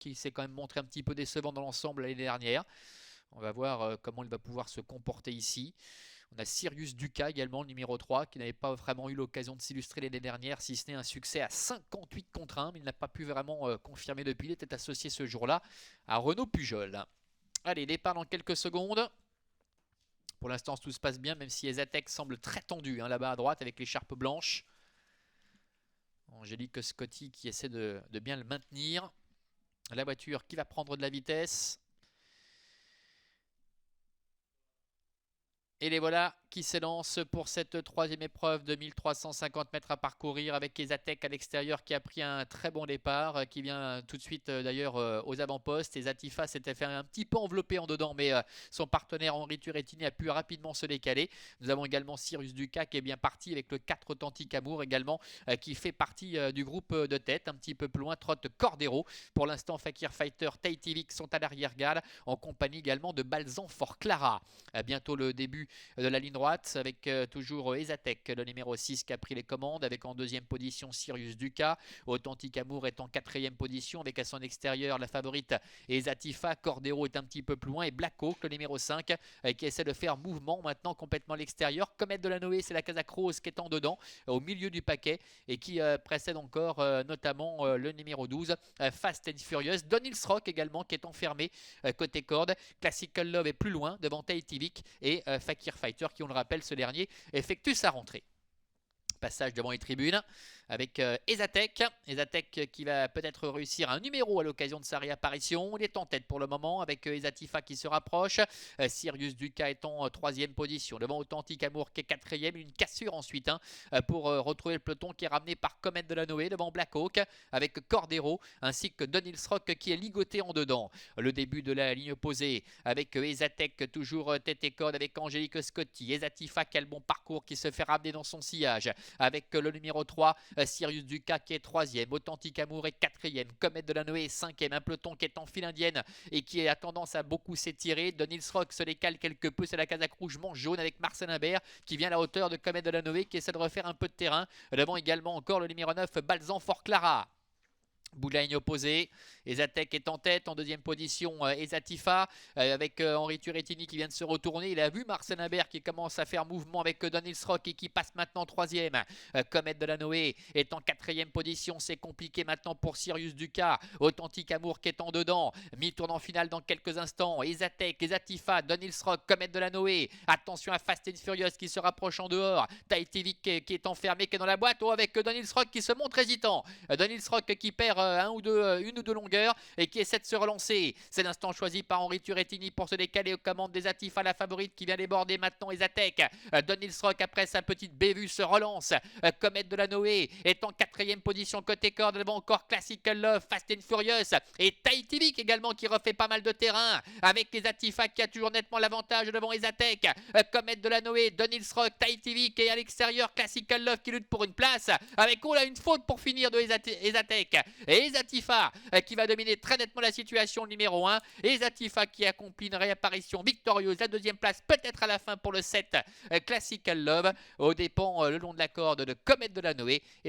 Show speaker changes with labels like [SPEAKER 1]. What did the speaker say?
[SPEAKER 1] qui s'est quand même montré un petit peu décevant dans l'ensemble l'année dernière. On va voir comment il va pouvoir se comporter ici. On a Sirius Duca également, le numéro 3, qui n'avait pas vraiment eu l'occasion de s'illustrer l'année dernière, si ce n'est un succès à 58 contre 1, mais il n'a pas pu vraiment confirmer depuis. Il était associé ce jour-là à Renaud Pujol. Allez, départ dans quelques secondes. Pour l'instant, tout se passe bien, même si Ezatec semble très tendu là-bas à droite avec l'écharpe blanche. Angélique Scotty qui essaie de bien le maintenir. La voiture qui va prendre de la vitesse. Et les voilà qui s'élancent pour cette troisième épreuve de 1350 mètres à parcourir avec Ezatec à l'extérieur qui a pris un très bon départ, qui vient tout de suite d'ailleurs aux avant-postes. Et Zatifa s'était fait un petit peu envelopper en dedans, mais son partenaire Henri Turettini a pu rapidement se décaler. Nous avons également Sirius Duca qui est bien parti avec le 4 Authentique Amour également, qui fait partie du groupe de tête. Un petit peu plus loin, trotte Cordero. Pour l'instant, Fakir Fighter, Tahiti sont à l'arrière-garde, en compagnie également de Balzan Fort Clara. Bientôt le début de la ligne droite avec toujours Ezatec, le numéro 6 qui a pris les commandes, avec en deuxième position Sirius Duca. Authentique Amour est en quatrième position avec à son extérieur la favorite Ezatifa. Cordero est un petit peu plus loin et Black Hawk, le numéro 5, qui essaie de faire mouvement maintenant complètement à l'extérieur. Comète de la Noé, c'est la Casa Cruz qui est en dedans, au milieu du paquet, et qui précède encore notamment le numéro 12, Fast and Furious. Donils Rock également qui est enfermé côté corde. Classical Love est plus loin devant Tahiti et Fakir Fighter qui, on le rappelle, ce dernier effectue sa rentrée. Passage devant les tribunes avec Ezatec. Ezatec qui va peut-être réussir un numéro à l'occasion de sa réapparition. Il est en tête pour le moment avec Ezatifa qui se rapproche. Sirius Duca est en troisième position. Devant Authentique Amour qui est quatrième. Une cassure ensuite pour retrouver le peloton qui est ramené par Comète de la Noé devant Black Hawk avec Cordero ainsi que Donils Rock qui est ligoté en dedans. Le début de la ligne opposée avec Ezatec toujours tête et corde avec Angélique Scotty. Ezatifa qui a le bon parcours qui se fait ramener dans son sillage avec le numéro 3 Sirius Duca qui est troisième, Authentique Amour est quatrième, Comète de la Noé est cinquième, un peloton qui est en file indienne et qui a tendance à beaucoup s'étirer. Donils Rock se décale quelque peu, c'est la casaque rouge-manche jaune avec Marcel Imbert qui vient à la hauteur de Comète de la Noé qui essaie de refaire un peu de terrain. Devant également encore le numéro 9 Balzan Fort Clara. Bout de la ligne opposée, Ezatec est en tête, en deuxième position Ezatifa avec Henri Turettini qui vient de se retourner. Il a vu Marcel Imbert qui commence à faire mouvement avec Donils Rock et qui passe maintenant troisième. Comète de la Noé est en quatrième position, c'est compliqué maintenant pour Sirius Duca. Authentique Amour qui est en dedans, mi-tournant final dans quelques instants. Ezatec, Ezatifa, Donils Rock, Comète de la Noé. Attention à Fast and Furious qui se rapproche en dehors. Tahiti qui est enfermé, qui est dans la boîte. Oh, avec Donils Rock qui se montre hésitant. Donils Rock qui perd une ou deux longueurs et qui essaie de se relancer. C'est l'instant choisi par Henri Turettini pour se décaler aux commandes des Atifa, la favorite qui vient déborder maintenant Ezatec. Donils Rock après sa petite bévue se relance. Comète de la Noé est en quatrième position côté corde devant encore Classical Love, Fast and Furious et Tahiti également qui refait pas mal de terrain avec les Atifa qui a toujours nettement l'avantage devant Ezatec. Comète de la Noé, Donils Rock, Tahiti qui est à l'extérieur, Classical Love qui lutte pour une place avec une faute pour finir de Ezatec. Et Ezatifa qui va dominer très nettement la situation numéro 1. Ezatifa qui accomplit une réapparition victorieuse. La deuxième place peut-être à la fin pour le 7 Classical Love. Au dépens le long de la corde de Comète de la Noé. Et la